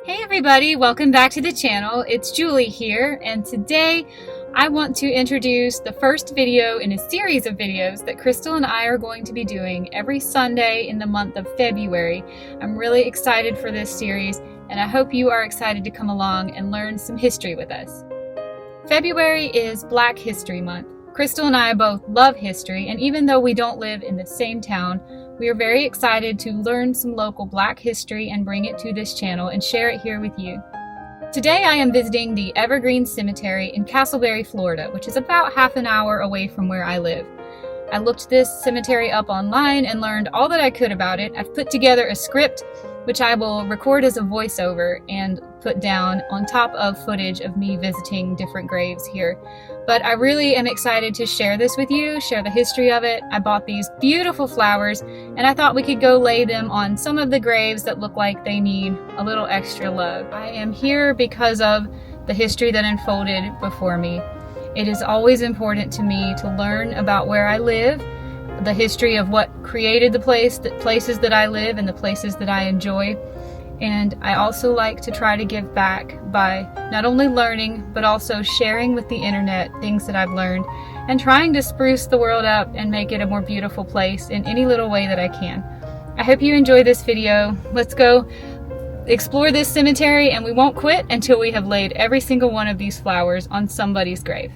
Hey everybody, welcome back to the channel. It's Julie here, and today I want to introduce the first video in a series of videos that Crystal and I are going to be doing every Sunday in the month of February. I'm really excited for this series, and I hope you are excited to come along and learn some history with us. February is Black History Month. Crystal and I both love history, and even though we don't live in the same town, we are very excited to learn some local Black history and bring it to this channel and share it here with you. Today I am visiting the Evergreen Cemetery in CASSELBERRY, Florida, which is about half an hour away from where I live. I looked this cemetery up online and learned all that I could about it. I've put together a script which I will record as a voiceover and put down on top of footage of me visiting different graves here. But I really am excited to share this with you, share the history of it. I bought these beautiful flowers, and I thought we could go lay them on some of the graves that look like they need a little extra love. I am here because of the history that unfolded before me. It is always important to me to learn about where I live, the history of what created the places that I live and the places that I enjoy. And I also like to try to give back by not only learning, but also sharing with the internet things that I've learned and trying to spruce the world up and make it a more beautiful place in any little way that I can. I hope you enjoy this video. Let's go explore this cemetery, and we won't quit until we have laid every single one of these flowers on somebody's grave.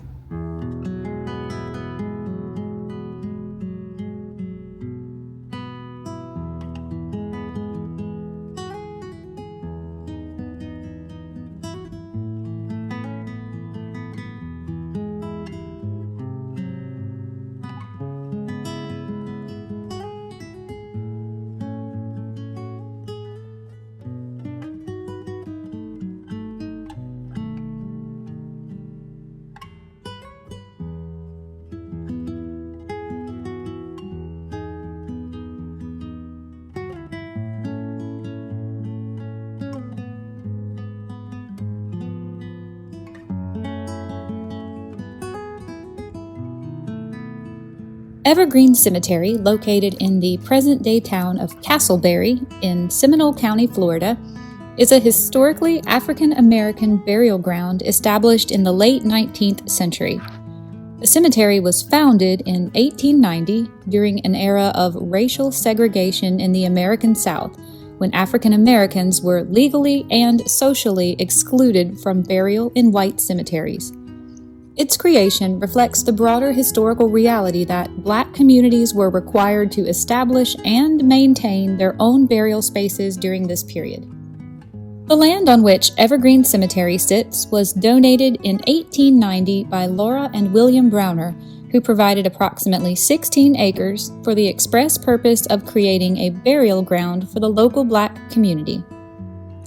Evergreen Cemetery, located in the present-day town of CASSELBERRY in Seminole County, Florida, is a historically African-American burial ground established in the late 19th century. The cemetery was founded in 1890 during an era of racial segregation in the American South, when African Americans were legally and socially excluded from burial in white cemeteries. Its creation reflects the broader historical reality that Black communities were required to establish and maintain their own burial spaces during this period. The land on which Evergreen Cemetery sits was donated in 1890 by Laura and William Browner, who provided approximately 16 acres for the express purpose of creating a burial ground for the local Black community.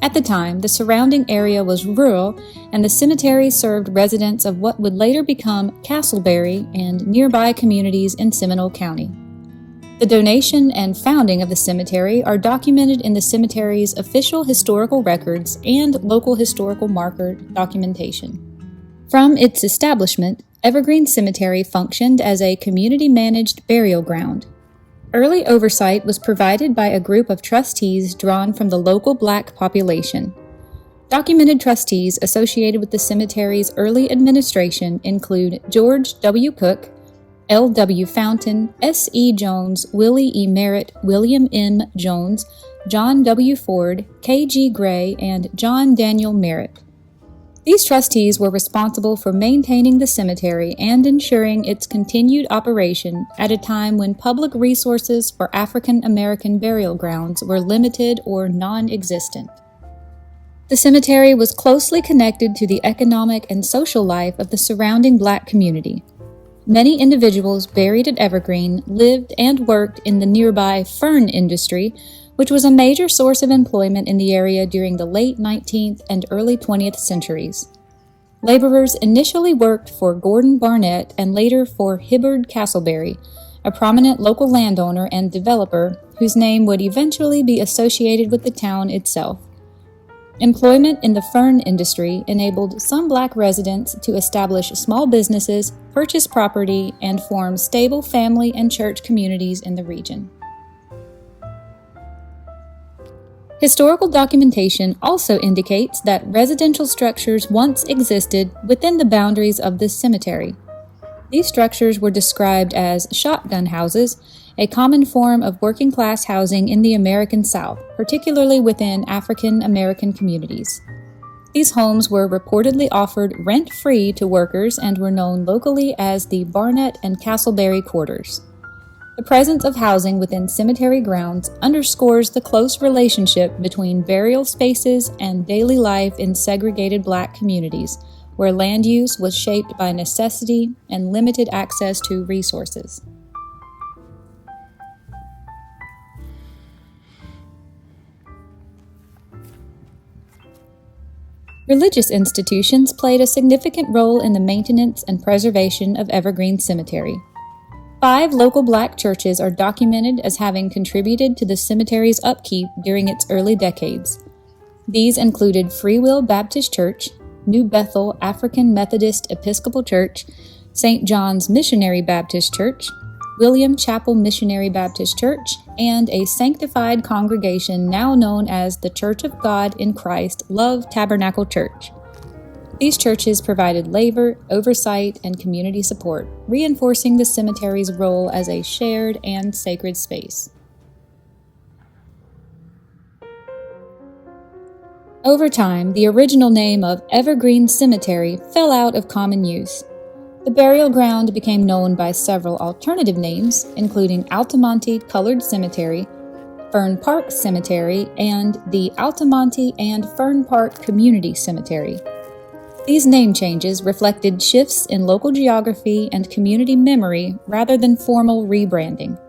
At the time, the surrounding area was rural, and the cemetery served residents of what would later become CASSELBERRY and nearby communities in Seminole County. The donation and founding of the cemetery are documented in the cemetery's official historical records and local historical marker documentation. From its establishment, Evergreen Cemetery functioned as a community-managed burial ground. Early oversight was provided by a group of trustees drawn from the local Black population. Documented trustees associated with the cemetery's early administration include George W. Cook, L. W. Fountain, S. E. Jones, Willie E. Merritt, William M. Jones, John W. Ford, K. G. Gray, and John Daniel Merritt. These trustees were responsible for maintaining the cemetery and ensuring its continued operation at a time when public resources for African American burial grounds were limited or non-existent. The cemetery was closely connected to the economic and social life of the surrounding Black community. Many individuals buried at Evergreen lived and worked in the nearby fern industry, which was a major source of employment in the area during the late 19th and early 20th centuries. Laborers initially worked for Gordon Barnett and later for Hibbard Castleberry, a prominent local landowner and developer whose name would eventually be associated with the town itself. Employment in the fern industry enabled some Black residents to establish small businesses, purchase property, and form stable family and church communities in the region. Historical documentation also indicates that residential structures once existed within the boundaries of this cemetery. These structures were described as shotgun houses, a common form of working-class housing in the American South, particularly within African American communities. These homes were reportedly offered rent-free to workers and were known locally as the Barnett and Castleberry quarters. The presence of housing within cemetery grounds underscores the close relationship between burial spaces and daily life in segregated Black communities, where land use was shaped by necessity and limited access to resources. Religious institutions played a significant role in the maintenance and preservation of Evergreen Cemetery. 5 local Black churches are documented as having contributed to the cemetery's upkeep during its early decades. These included Free Will Baptist Church, New Bethel African Methodist Episcopal Church, St. John's Missionary Baptist Church, William Chapel Missionary Baptist Church, and a sanctified congregation now known as the Church of God in Christ Love Tabernacle Church. These churches provided labor, oversight, and community support, reinforcing the cemetery's role as a shared and sacred space. Over time, the original name of Evergreen Cemetery fell out of common use. The burial ground became known by several alternative names, including Altamonte Colored Cemetery, Fern Park Cemetery, and the Altamonte and Fern Park Community Cemetery. These name changes reflected shifts in local geography and community memory rather than formal rebranding.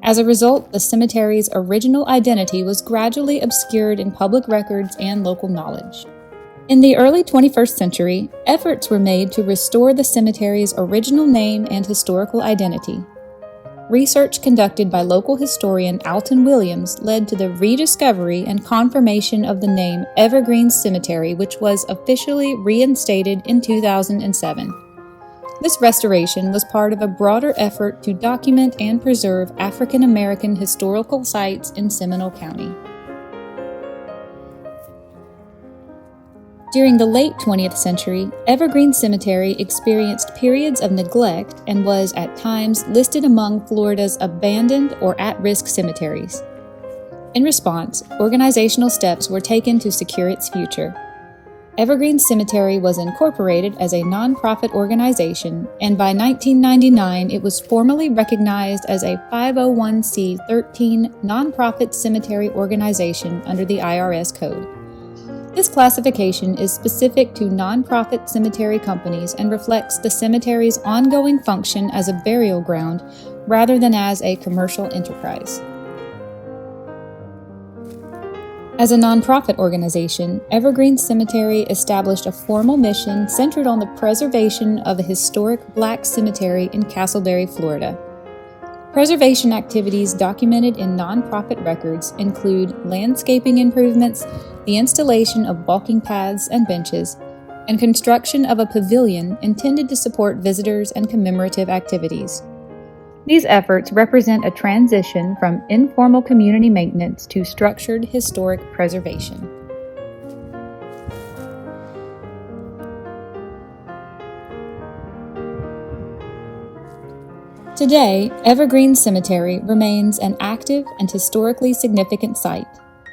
As a result, the cemetery's original identity was gradually obscured in public records and local knowledge. In the early 21st century, efforts were made to restore the cemetery's original name and historical identity. Research conducted by local historian Alton Williams led to the rediscovery and confirmation of the name Evergreen Cemetery, which was officially reinstated in 2007. This restoration was part of a broader effort to document and preserve African American historical sites in Seminole County. During the late 20th century, Evergreen Cemetery experienced periods of neglect and was at times listed among Florida's abandoned or at-risk cemeteries. In response, organizational steps were taken to secure its future. Evergreen Cemetery was incorporated as a nonprofit organization, and by 1999 it was formally recognized as a 501c13 nonprofit cemetery organization under the IRS code. This classification is specific to nonprofit cemetery companies and reflects the cemetery's ongoing function as a burial ground rather than as a commercial enterprise. As a nonprofit organization, Evergreen Cemetery established a formal mission centered on the preservation of a historic Black cemetery in Castleberry, Florida. Preservation activities documented in nonprofit records include landscaping improvements, the installation of walking paths and benches, and construction of a pavilion intended to support visitors and commemorative activities. These efforts represent a transition from informal community maintenance to structured historic preservation. Today, Evergreen Cemetery remains an active and historically significant site.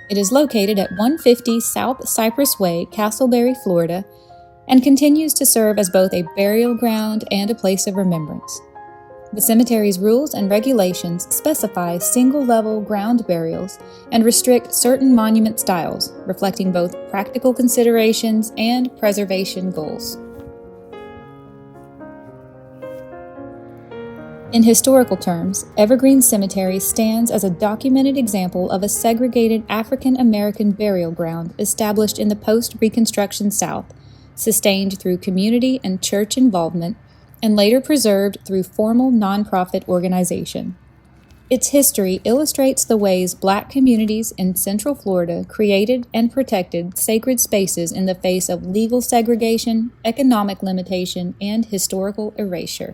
It is located at 150 South Cypress Way, Castleberry, Florida, and continues to serve as both a burial ground and a place of remembrance. The cemetery's rules and regulations specify single-level ground burials and restrict certain monument styles, reflecting both practical considerations and preservation goals. In historical terms, Evergreen Cemetery stands as a documented example of a segregated African American burial ground established in the post-Reconstruction South, sustained through community and church involvement, and later preserved through formal nonprofit organization. Its history illustrates the ways Black communities in Central Florida created and protected sacred spaces in the face of legal segregation, economic limitation, and historical erasure.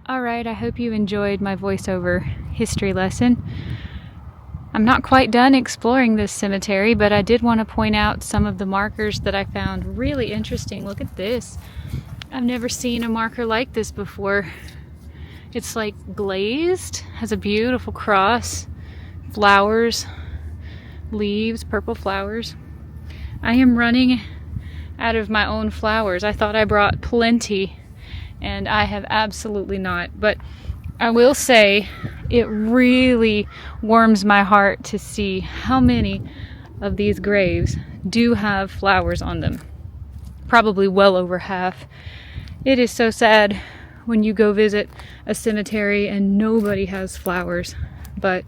Alright, I hope you enjoyed my voiceover history lesson. I'm not quite done exploring this cemetery, but I did want to point out some of the markers that I found really interesting. Look at this. I've never seen a marker like this before. It's like glazed, has a beautiful cross, flowers, leaves, purple flowers. I am running out of my own flowers. I thought I brought plenty, and I have absolutely not. But I will say it really warms my heart to see how many of these graves do have flowers on them. Probably well over half. It is so sad when you go visit a cemetery and nobody has flowers. But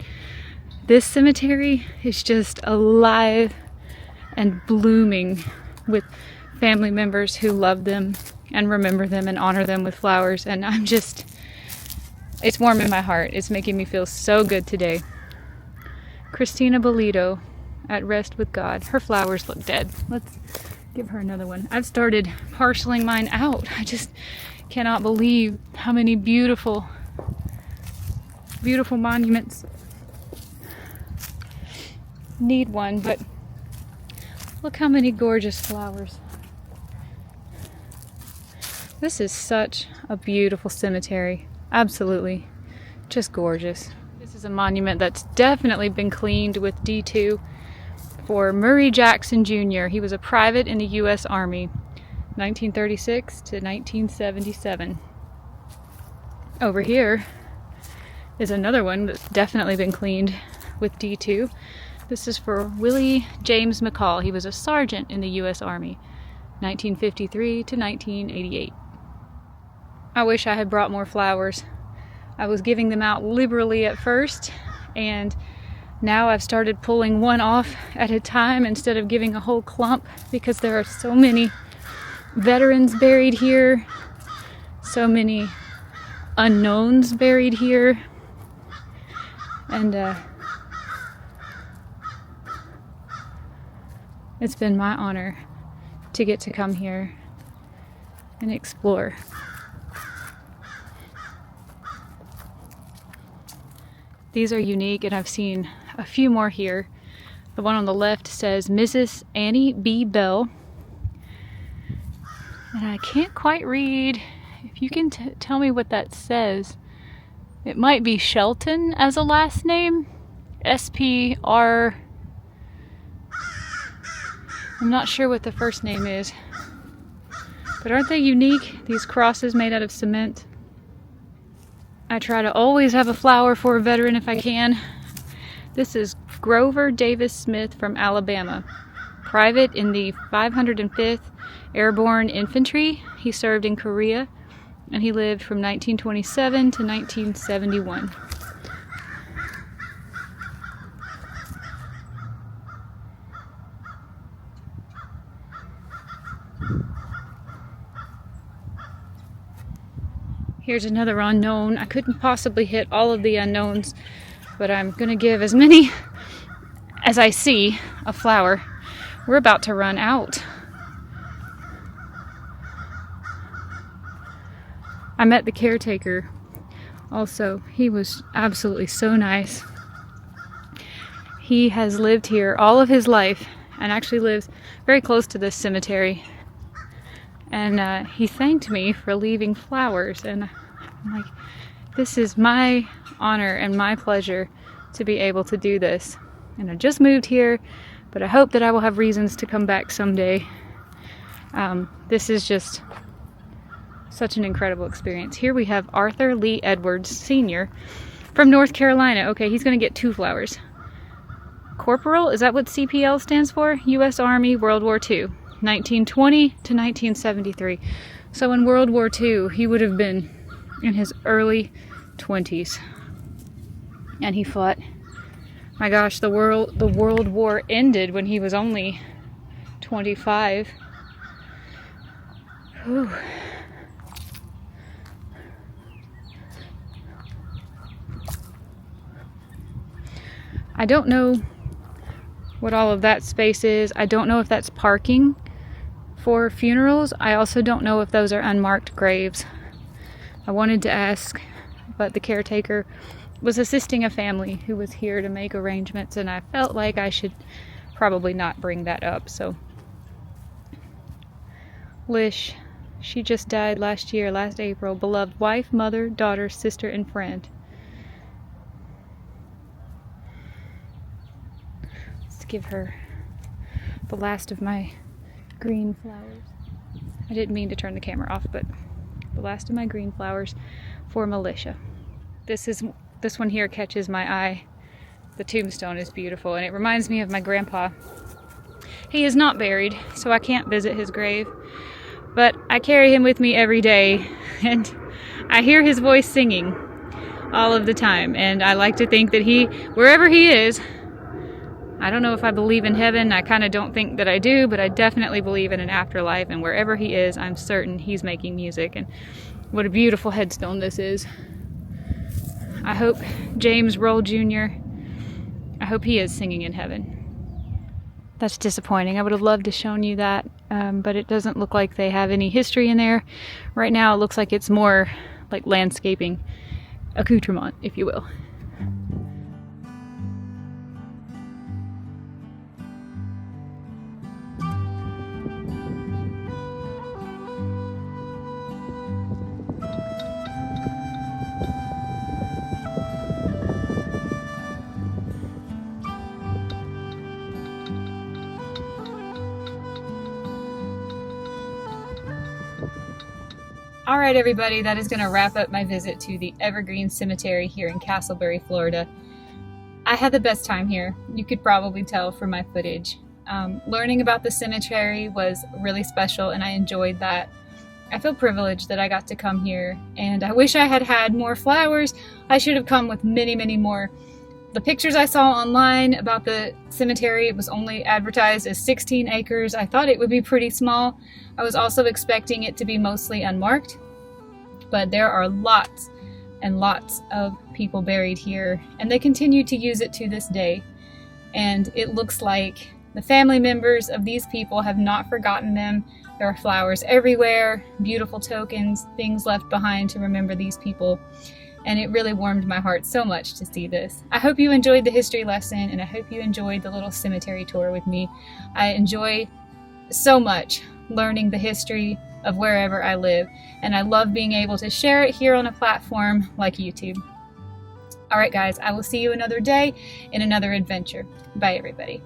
this cemetery is just alive and blooming with family members who love them and remember them and honor them with flowers. And it's warm in my heart. It's making me feel so good today. Christina Bolito, at rest with God. Her flowers look dead. Let's give her another one. I've started parceling mine out. I just cannot believe how many beautiful, beautiful monuments need one, but look how many gorgeous flowers. This is such a beautiful cemetery. Absolutely. Just gorgeous. This is a monument that's definitely been cleaned with D2 for Murray Jackson Jr. He was a private in the U.S. Army, 1936 to 1977. Over here is another one that's definitely been cleaned with D2. This is for Willie James McCall. He was a sergeant in the U.S. Army, 1953 to 1988. I wish I had brought more flowers. I was giving them out liberally at first, and now I've started pulling one off at a time instead of giving a whole clump, because there are so many veterans buried here, so many unknowns buried here, and it's been my honor to get to come here and explore. These are unique, and I've seen a few more here. The one on the left says Mrs. Annie B. Bell. And I can't quite read. If you can tell me what that says. It might be Shelton as a last name. S-P-R... I'm not sure what the first name is. But aren't they unique? These crosses made out of cement. I try to always have a flower for a veteran if I can. This is Grover Davis Smith from Alabama. Private in the 505th Airborne Infantry. He served in Korea, and he lived from 1927 to 1971. Here's another unknown. I couldn't possibly hit all of the unknowns, but I'm going to give as many as I see a flower. We're about to run out. I met the caretaker also. He was absolutely so nice. He has lived here all of his life and actually lives very close to this cemetery. And he thanked me for leaving flowers, and I'm like, this is my honor and my pleasure to be able to do this. And I just moved here, but I hope that I will have reasons to come back someday. This is just such an incredible experience. Here we have Arthur Lee Edwards Sr. from North Carolina. Okay, he's going to get 2 flowers. Corporal, is that what CPL stands for? U.S. Army, World War II. 1920 to 1973. So in World War II, he would have been in his early 20s. And he fought. My gosh, the World War ended when he was only 25. Whew. I don't know what all of that space is. I don't know if that's parking for funerals. I also don't know if those are unmarked graves. I wanted to ask, but the caretaker was assisting a family who was here to make arrangements, and I felt like I should probably not bring that up. So Lish, she just died last April. Beloved wife, mother, daughter, sister, and friend. Let's give her the last of my green flowers. I didn't mean to turn the camera off, but the last of my green flowers for Militia. This one here catches my eye. The tombstone is beautiful, and it reminds me of my grandpa. He is not buried, so I can't visit his grave, but I carry him with me every day, and I hear his voice singing all of the time, and I like to think that wherever he is, I don't know if I believe in heaven. I kind of don't think that I do, but I definitely believe in an afterlife, and wherever he is, I'm certain he's making music. And what a beautiful headstone this is. I hope James Roll Jr., I hope he is singing in heaven. That's disappointing. I would have loved to shown you that, but it doesn't look like they have any history in there. Right now it looks like it's more like landscaping accoutrement, if you will. All right, everybody, that is going to wrap up my visit to the Evergreen Cemetery here in CASSELBERRY, Florida. I had the best time here. You could probably tell from my footage. Learning about the cemetery was really special, and I enjoyed that. I feel privileged that I got to come here, and I wish I had had more flowers. I should have come with many, many more. The pictures I saw online about the cemetery, it was only advertised as 16 acres. I thought it would be pretty small. I was also expecting it to be mostly unmarked, but there are lots and lots of people buried here, and they continue to use it to this day. And it looks like the family members of these people have not forgotten them. There are flowers everywhere, beautiful tokens, things left behind to remember these people. And it really warmed my heart so much to see this. I hope you enjoyed the history lesson, and I hope you enjoyed the little cemetery tour with me. I enjoy so much learning the history of wherever I live, and I love being able to share it here on a platform like YouTube. All right, guys, I will see you another day in another adventure. Bye, everybody.